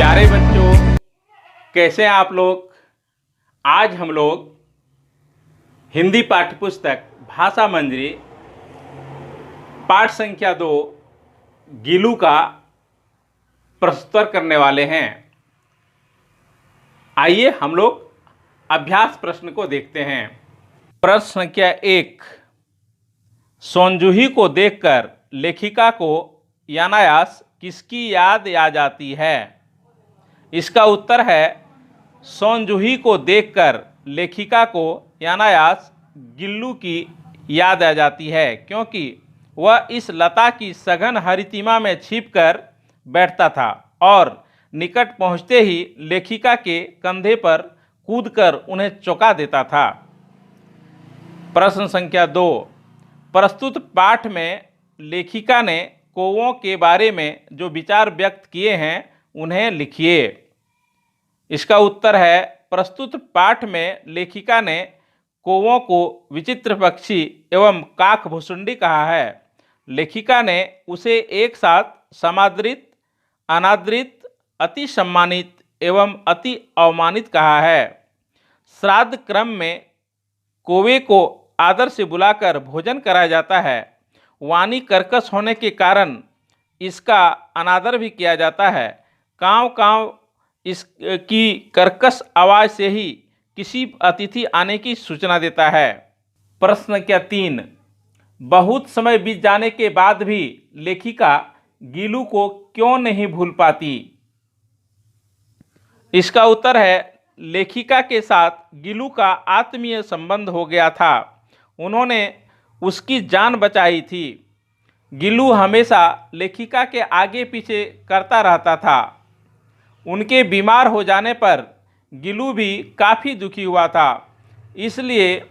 प्यारे बच्चों, कैसे हैं आप लोग। आज हम लोग हिंदी पाठ्यपुस्तक भाषा मंजरी पाठ संख्या 2 गीलू का प्रस्तुत करने वाले हैं। आइए हम लोग अभ्यास प्रश्न को देखते हैं। प्रश्न संख्या 1, सोनजूही को देखकर लेखिका को अनायास किसकी याद आ जाती है। इसका उत्तर है सोनजूही को देखकर लेखिका को अनायास गिल्लू की याद आ जाती है, क्योंकि वह इस लता की सघन हरितिमा में छिपकर बैठता था और निकट पहुंचते ही लेखिका के कंधे पर कूदकर उन्हें चौंका देता था। प्रश्न संख्या 2, प्रस्तुत पाठ में लेखिका ने कौवों के बारे में जो विचार व्यक्त किए हैं उन्हें लिखिए। इसका उत्तर है प्रस्तुत पाठ में लेखिका ने कौवों को विचित्र पक्षी एवं काकभुसुंडी कहा है। लेखिका ने उसे एक साथ समादृत, अनादृत, अति सम्मानित एवं अति अवमानित कहा है। श्राद्ध क्रम में कौवे को आदर से बुलाकर भोजन कराया जाता है। वाणी कर्कश होने के कारण इसका अनादर भी किया जाता है। कांव कांव इसकी कर्कश आवाज़ से ही किसी अतिथि आने की सूचना देता है। प्रश्न संख्या 3, बहुत समय बीत जाने के बाद भी लेखिका गीलू को क्यों नहीं भूल पाती। इसका उत्तर है लेखिका के साथ गीलू का आत्मीय संबंध हो गया था। उन्होंने उसकी जान बचाई थी। गीलू हमेशा लेखिका के आगे पीछे करता रहता था। उनके बीमार हो जाने पर गीलू भी काफ़ी दुखी हुआ था। इसलिए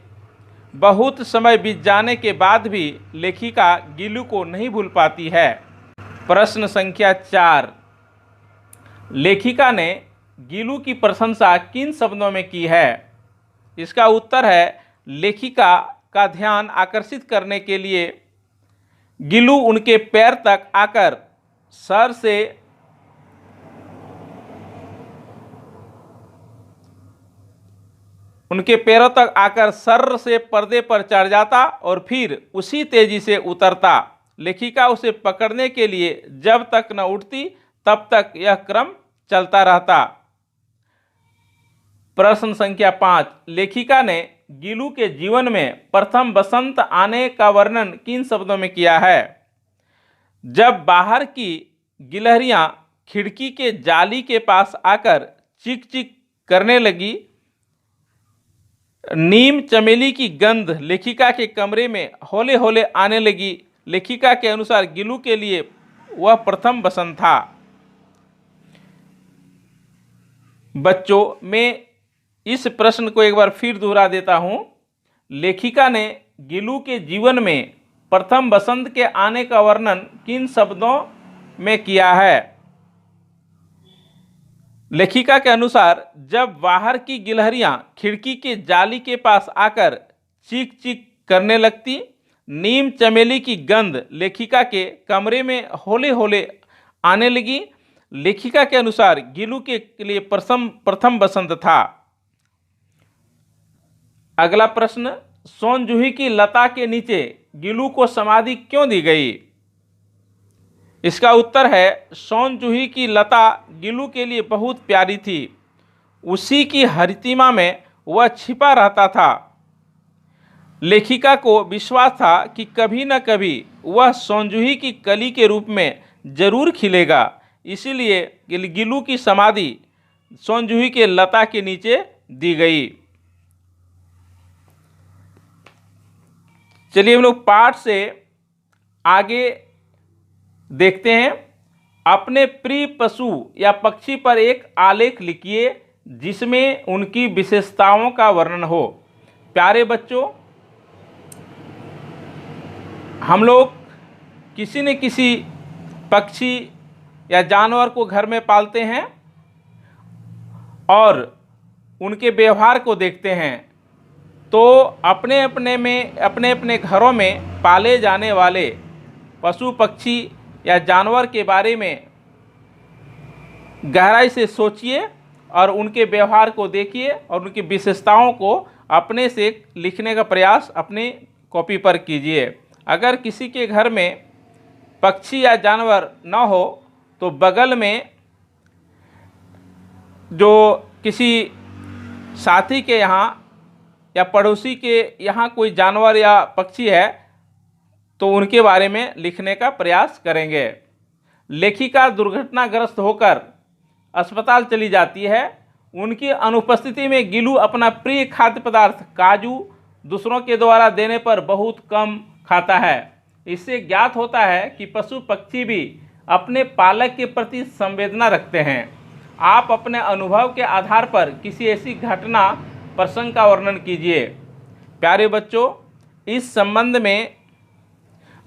बहुत समय बीत जाने के बाद भी लेखिका गीलू को नहीं भूल पाती है। प्रश्न संख्या 4, लेखिका ने गीलू की प्रशंसा किन शब्दों में की है। इसका उत्तर है लेखिका का ध्यान आकर्षित करने के लिए गीलू उनके पैर तक आकर सर से उनके पैरों तक आकर सर से पर्दे पर चढ़ जाता और फिर उसी तेजी से उतरता। लेखिका उसे पकड़ने के लिए जब तक न उठती तब तक यह क्रम चलता रहता। प्रश्न संख्या 5, लेखिका ने गीलू के जीवन में प्रथम बसंत आने का वर्णन किन शब्दों में किया है। जब बाहर की गिलहरियां खिड़की के जाली के पास आकर चिक चिक करने लगी, नीम चमेली की गंध लेखिका के कमरे में हौले हौले आने लगी। लेखिका के अनुसार गीलू के लिए वह प्रथम बसंत था। बच्चों, मैं इस प्रश्न को एक बार फिर दोहरा देता हूँ। लेखिका ने गीलू के जीवन में प्रथम बसंत के आने का वर्णन किन शब्दों में किया है। लेखिका के अनुसार जब बाहर की गिलहरियां खिड़की के जाली के पास आकर चीख चीख करने लगती, नीम चमेली की गंध लेखिका के कमरे में हौले हौले आने लगी। लेखिका के अनुसार गीलू के लिए प्रथम बसंत था। अगला प्रश्न, सोनजूही की लता के नीचे गीलू को समाधि क्यों दी गई। इसका उत्तर है सोनजूही की लता गीलू के लिए बहुत प्यारी थी। उसी की हरितिमा में वह छिपा रहता था। लेखिका को विश्वास था कि कभी न कभी वह सोनजूही की कली के रूप में जरूर खिलेगा। इसीलिए गीलू की समाधि सोनजूही के लता के नीचे दी गई। चलिए हम लोग पाठ से आगे देखते हैं। अपने प्रिय पशु या पक्षी पर एक आलेख लिखिए जिसमें उनकी विशेषताओं का वर्णन हो। प्यारे बच्चों, हम लोग किसी न किसी पक्षी या जानवर को घर में पालते हैं और उनके व्यवहार को देखते हैं। तो अपने अपने घरों में पाले जाने वाले पशु पक्षी या जानवर के बारे में गहराई से सोचिए और उनके व्यवहार को देखिए और उनकी विशेषताओं को अपने से लिखने का प्रयास अपनी कॉपी पर कीजिए। अगर किसी के घर में पक्षी या जानवर न हो तो बगल में जो किसी साथी के यहाँ या पड़ोसी के यहाँ कोई जानवर या पक्षी है तो उनके बारे में लिखने का प्रयास करेंगे। लेखिका दुर्घटनाग्रस्त होकर अस्पताल चली जाती है। उनकी अनुपस्थिति में गिलू अपना प्रिय खाद्य पदार्थ काजू दूसरों के द्वारा देने पर बहुत कम खाता है। इससे ज्ञात होता है कि पशु पक्षी भी अपने पालक के प्रति संवेदना रखते हैं। आप अपने अनुभव के आधार पर किसी ऐसी घटना प्रसंग का वर्णन कीजिए। प्यारे बच्चों, इस संबंध में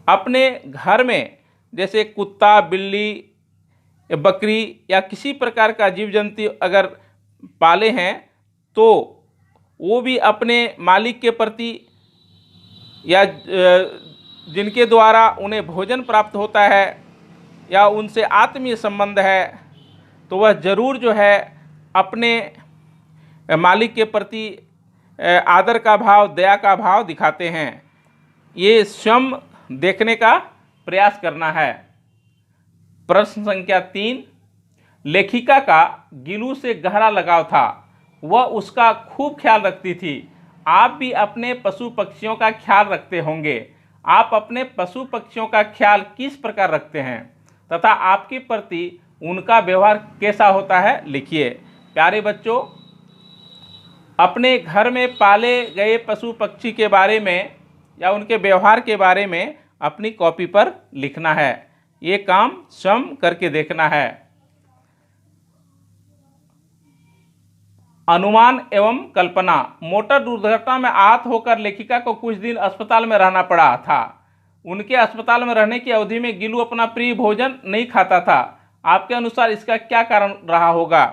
अपने घर में जैसे कुत्ता, बिल्ली, बकरी या किसी प्रकार का जीव जंतु अगर पाले हैं तो वो भी अपने मालिक के प्रति या जिनके द्वारा उन्हें भोजन प्राप्त होता है या उनसे आत्मीय संबंध है तो वह ज़रूर जो है अपने मालिक के प्रति आदर का भाव, दया का भाव दिखाते हैं। ये स्वयं देखने का प्रयास करना है। प्रश्न संख्या 3, लेखिका का गिलू से गहरा लगाव था, वह उसका खूब ख्याल रखती थी। आप भी अपने पशु पक्षियों का ख्याल रखते होंगे। आप अपने पशु पक्षियों का ख्याल किस प्रकार रखते हैं तथा आपके प्रति उनका व्यवहार कैसा होता है, लिखिए। प्यारे बच्चों, अपने घर में पाले गए पशु पक्षी के बारे में या उनके व्यवहार के बारे में अपनी कॉपी पर लिखना है। ये काम स्वयं करके देखना है। अनुमान एवं कल्पना। मोटर दुर्घटना में आहत होकर लेखिका को कुछ दिन अस्पताल में रहना पड़ा था। उनके अस्पताल में रहने की अवधि में गिलू अपना प्रिय भोजन नहीं खाता था। आपके अनुसार इसका क्या कारण रहा होगा?